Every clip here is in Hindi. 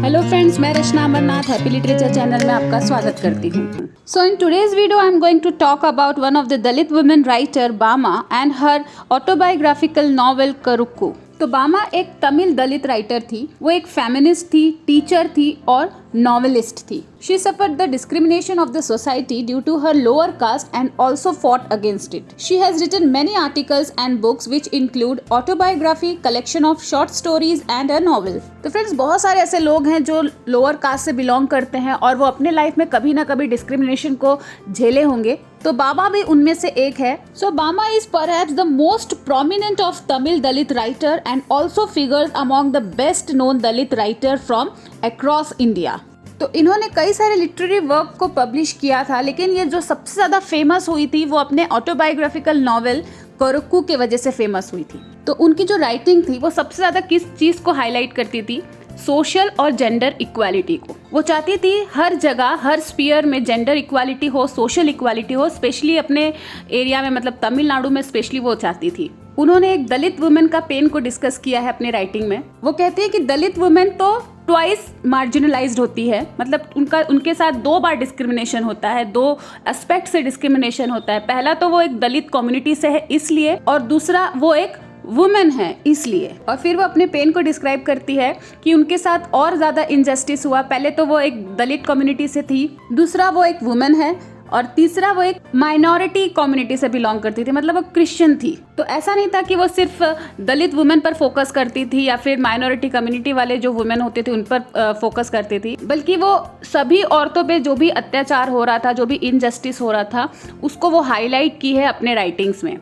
हेलो फ्रेंड्स, मैं Rachna Amarnath happy literature channel में आपका स्वागत करती हूँ। So in today's video I am going to talk about one of the Dalit women writer Bama and her autobiographical novel Karukku. तो बामा एक तमिल दलित राइटर थी। वो एक फेमिनिस्ट थी, टीचर थी और नॉवेलिस्ट थी। She suffered the discrimination of the society due to her lower caste and also fought against it. She has written many articles and books which include autobiography, collection of short stories and a novel. तो फ्रेंड्स, बहुत सारे ऐसे लोग हैं जो लोअर कास्ट से बिलोंग करते हैं और वो अपने लाइफ में कभी ना कभी डिस्क्रिमिनेशन को झेले होंगे। तो बामा भी उनमें से एक है। So Bama is perhaps the most prominent of Tamil Dalit writer and also figures among the best known Dalit writer from across India. तो इन्होंने कई सारे लिटरेरी वर्क को पब्लिश किया था, लेकिन ये जो सबसे ज़्यादा फेमस हुई थी वो अपने ऑटोबायोग्राफिकल नॉवेल करुक्कू के वजह से फेमस हुई थी। तो उनकी जो राइटिंग थी वो सबसे ज़्यादा किस चीज़ को हाईलाइट करती थी? सोशल और जेंडर इक्वालिटी को। वो चाहती थी हर जगह, हर स्पीयर में जेंडर इक्वालिटी हो, सोशल इक्वालिटी हो। स्पेशली अपने एरिया में, मतलब तमिलनाडु में स्पेशली वो चाहती थी। उन्होंने एक दलित वुमेन का पेन को डिस्कस किया है अपने राइटिंग में। वो कहती है कि दलित वुमेन तो ट्वाइस मार्जिनलाइज्ड होती है, मतलब उनके साथ दो बार डिस्क्रिमिनेशन होता है, दो एस्पेक्ट से डिस्क्रिमिनेशन होता है। पहला तो वो एक दलित कम्युनिटी से है इसलिए, और दूसरा वो एक वुमेन है इसलिए। और फिर वो अपने पेन को डिस्क्राइब करती है कि उनके साथ और ज़्यादा इनजस्टिस हुआ। पहले तो वो एक दलित कम्युनिटी से थी, दूसरा वो एक वुमेन है, और तीसरा वो एक माइनॉरिटी कम्युनिटी से बिलोंग करती थी, मतलब वो क्रिश्चियन थी। तो ऐसा नहीं था कि वो सिर्फ दलित वुमेन पर फोकस करती थी या फिर माइनॉरिटी कम्युनिटी वाले जो वुमेन होते थे उन पर फोकस करती थी, बल्कि वो सभी औरतों पे जो भी अत्याचार हो रहा था, जो भी इनजस्टिस हो रहा था, उसको वो हाईलाइट की है अपने राइटिंग्स में।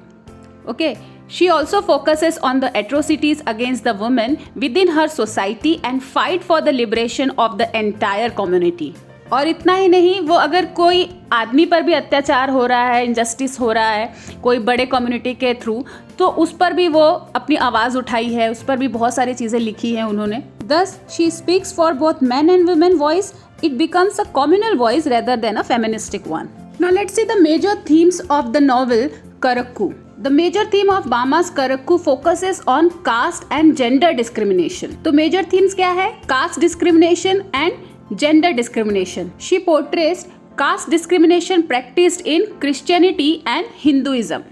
Okay, She also focuses on the atrocities against the women within her society and fight for the liberation of the entire community. और इतना ही नहीं, वो अगर कोई आदमी पर भी अत्याचार हो रहा है, इनजस्टिस हो रहा है कोई बड़े कम्युनिटी के थ्रू, तो उस पर भी वो अपनी आवाज़ उठाई है, उस पर भी बहुत सारी चीज़ें लिखी हैं उन्होंने। Thus, she speaks for both men and women voice. It becomes a communal voice rather than a feministic one. Now let's see the major themes of the novel Karakkoo. The major theme of Bama's Karakkoo focuses on caste and gender discrimination. तो major themes क्या है? Caste discrimination and gender discrimination. She portrays caste discrimination practiced in Christianity and Hinduism.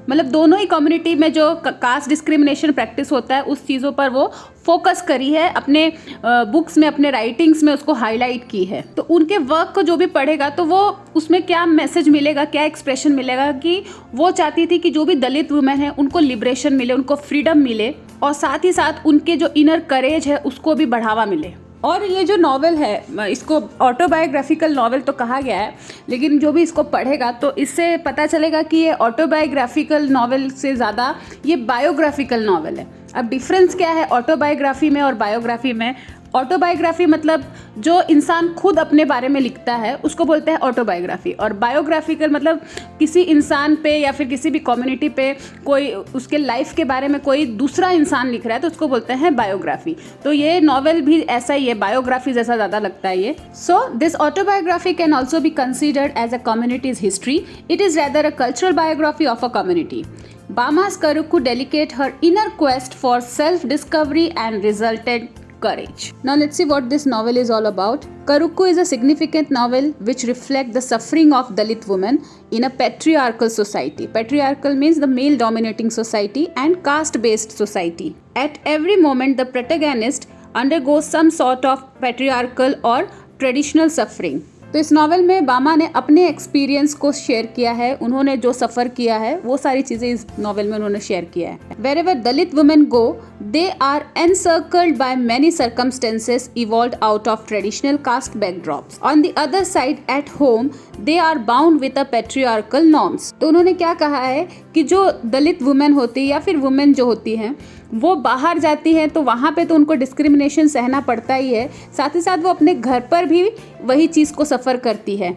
मतलब दोनों ही कम्युनिटी में जो कास्ट डिस्क्रिमिनेशन प्रैक्टिस होता है उस चीज़ों पर वो फोकस करी है, अपने बुक्स में, अपने राइटिंग्स में उसको हाईलाइट की है। तो उनके वर्क को जो भी पढ़ेगा तो वो उसमें क्या मैसेज मिलेगा, क्या एक्सप्रेशन मिलेगा कि वो चाहती थी कि जो भी दलित वुमेन है उनको लिबरेशन मिले, उनको फ्रीडम मिले, और साथ ही साथ उनके जो इनर करेज है उसको भी बढ़ावा मिले। और ये जो नॉवेल है, इसको ऑटोबायोग्राफिकल नॉवेल तो कहा गया है, लेकिन जो भी इसको पढ़ेगा तो इससे पता चलेगा कि ये ऑटोबायोग्राफिकल नॉवेल से ज़्यादा ये बायोग्राफिकल नॉवेल है। अब डिफरेंस क्या है ऑटोबायोग्राफी में और बायोग्राफी में? ऑटोबायोग्राफी मतलब जो इंसान खुद अपने बारे में लिखता है उसको बोलते हैं ऑटोबायोग्राफी, और बायोग्राफिकल मतलब किसी इंसान पे या फिर किसी भी कम्युनिटी पे कोई उसके लाइफ के बारे में कोई दूसरा इंसान लिख रहा है तो उसको बोलते हैं बायोग्राफी। तो ये नॉवेल भी ऐसा ही है, बायोग्राफी जैसा ज़्यादा लगता है ये। So this autobiography can also be considered as a communities history. It is rather a cultural biography of a community. Bama's Karakkoo dedicate her inner quest for self-discovery and resulted courage. Now let's see what this novel is all about. Karakkoo is a significant novel which reflects the suffering of Dalit women in a patriarchal society. Patriarchal means the male dominating society and caste based society. At every moment the protagonist undergoes some sort of patriarchal or traditional suffering. तो इस नॉवेल में बामा ने अपने एक्सपीरियंस को शेयर किया है, उन्होंने जो सफ़र किया है वो सारी चीज़ें इस नॉवेल में उन्होंने शेयर किया है। Wherever Dalit women go, they are encircled by many circumstances evolved out of traditional caste backdrops. On the other side, at home, they are bound with a patriarchal norms. तो उन्होंने क्या कहा है कि जो दलित वुमेन होती है या फिर वुमेन जो होती हैं वो बाहर जाती हैं तो वहाँ पे तो उनको डिस्क्रिमिनेशन सहना पड़ता ही है, साथ ही साथ वो अपने घर पर भी वही चीज़ को सफ़र करती है,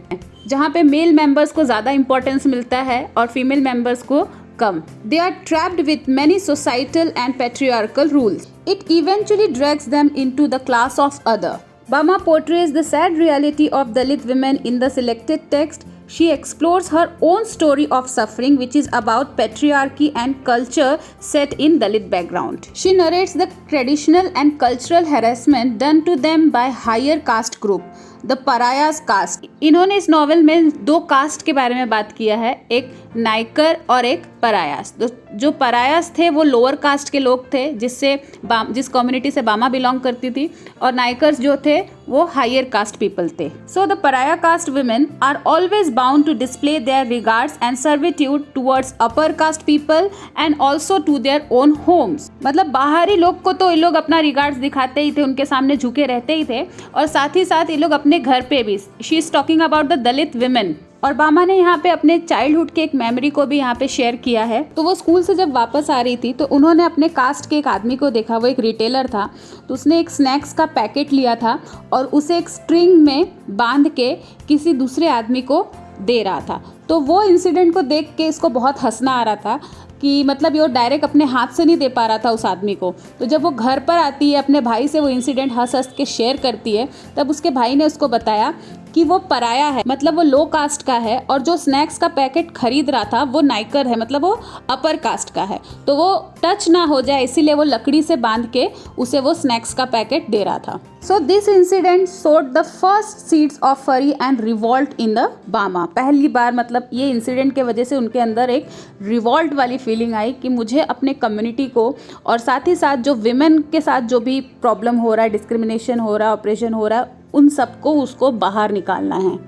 जहाँ पे मेल मेंबर्स को ज़्यादा इंपॉर्टेंस मिलता है और फीमेल मेंबर्स को कम. They are trapped with many societal and patriarchal rules. It eventually drags them into the class of other. Bama portrays the sad reality of Dalit women in the selected text. she explores her own story of suffering, which is about patriarchy and culture set in Dalit background. She narrates the traditional and cultural harassment done to them by higher caste group, the Parayas caste. इन्होंने इस नॉवेल में 2 कास्ट के बारे में बात किया है, एक नायकर और एक परायास। जो परायास थे वो लोअर कास्ट के लोग थे जिस कम्युनिटी से बामा बिलोंग करती थी, और नायकर्स जो थे वो हायर कास्ट पीपल थे। So the Paraya caste women are always bound to display their regards and servitude towards upper caste people and also to their own homes. मतलब बाहरी लोग को तो ये लोग अपना रिगार्ड्स दिखाते ही थे, उनके सामने झुके रहते ही थे, और साथ ही साथ ये लोग अपने घर पे भी। She is talking about the Dalit women. और बामा ने यहाँ पे अपने चाइल्डहुड के एक मेमोरी को भी यहाँ पे शेयर किया है। तो वो स्कूल से जब वापस आ रही थी तो उन्होंने अपने कास्ट के एक आदमी को देखा, वो एक रिटेलर था, तो उसने एक स्नैक्स का पैकेट लिया था और उसे एक स्ट्रिंग में बांध के किसी दूसरे आदमी को दे रहा था। तो वो इंसिडेंट को देख के इसको बहुत हंसना आ रहा था कि मतलब ये डायरेक्ट अपने हाथ से नहीं दे पा रहा था उस आदमी को। तो जब वो घर पर आती है, अपने भाई से वो इंसिडेंट हंस हंस के शेयर करती है, तब उसके भाई ने उसको बताया कि वो पराया है, मतलब वो लो कास्ट का है, और जो स्नैक्स का पैकेट खरीद रहा था वो नायकर है, मतलब वो अपर कास्ट का है। तो वो टच ना हो जाए इसीलिए वो लकड़ी से बांध के उसे वो स्नैक्स का पैकेट दे रहा था। सो दिस इंसिडेंट सोड द फर्स्ट सीड्स ऑफ फरी एंड रिवॉल्ट इन द बामा। पहली बार मतलब ये इंसिडेंट के वजह से उनके अंदर एक रिवॉल्ट वाली फीलिंग आई कि मुझे अपने कम्युनिटी को और साथ ही साथ जो विमेन के साथ जो भी प्रॉब्लम हो रहा है, डिस्क्रिमिनेशन हो रहा है, ऑपरेशन हो रहा है, उन सबको उसको बाहर निकालना है।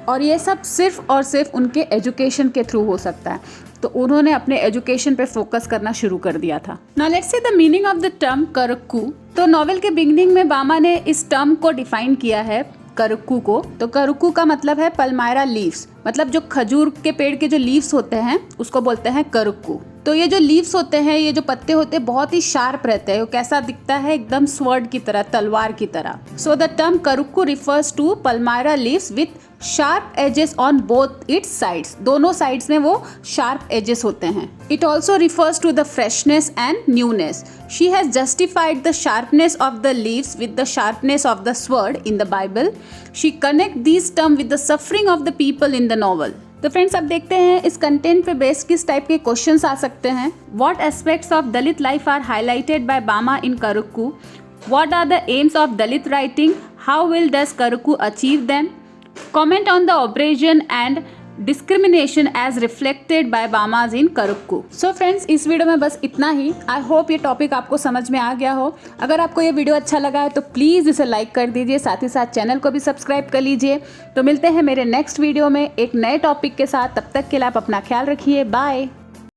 और ये सब सिर्फ और सिर्फ उनके एजुकेशन के थ्रू हो सकता है। तो उन्होंने अपने एजुकेशन पे फोकस करना शुरू कर दिया था। Now let's see the meaning of the term Karukku. तो नॉवेल के बिगनिंग में बामा ने इस टर्म को डिफाइन किया है, करक्कू को। तो करक्कू का मतलब है पल्मायरा लीव्स, मतलब जो खजूर के पेड़ के जो लीव्स होते हैं उसको बोलते हैं करक्कू। तो ये जो लीव्स होते हैं, ये जो पत्ते होते हैं, बहुत ही शार्प रहते हैं। वो कैसा दिखता है? एकदम स्वर्ड की तरह, तलवार की तरह। So the term Karukku refers to palmyra leaves with sharp edges on both its sides. दोनों साइड्स में वो शार्प एजेस होते हैं। It also refers to the freshness and newness. She has justified the sharpness of the leaves with the sharpness of the sword in the Bible. She connect this term with the suffering of the people in the novel. तो फ्रेंड्स, अब देखते हैं इस कंटेंट पे बेस्ड किस टाइप के क्वेश्चंस आ सकते हैं। What aspects of Dalit life are highlighted by Bama in Karukku? What are the aims of Dalit writing? How will does Karukku achieve them? Comment on the oppression and discrimination as reflected by Bamas in करक्कू। So friends, इस वीडियो में बस इतना ही। आई होप ये टॉपिक आपको समझ में आ गया हो। अगर आपको ये वीडियो अच्छा लगा है तो प्लीज़ इसे लाइक कर दीजिए, साथ ही साथ चैनल को भी सब्सक्राइब कर लीजिए। तो मिलते हैं मेरे नेक्स्ट वीडियो में एक नए टॉपिक के साथ। तब तक के लिए आप अपना ख्याल रखिए। बाय।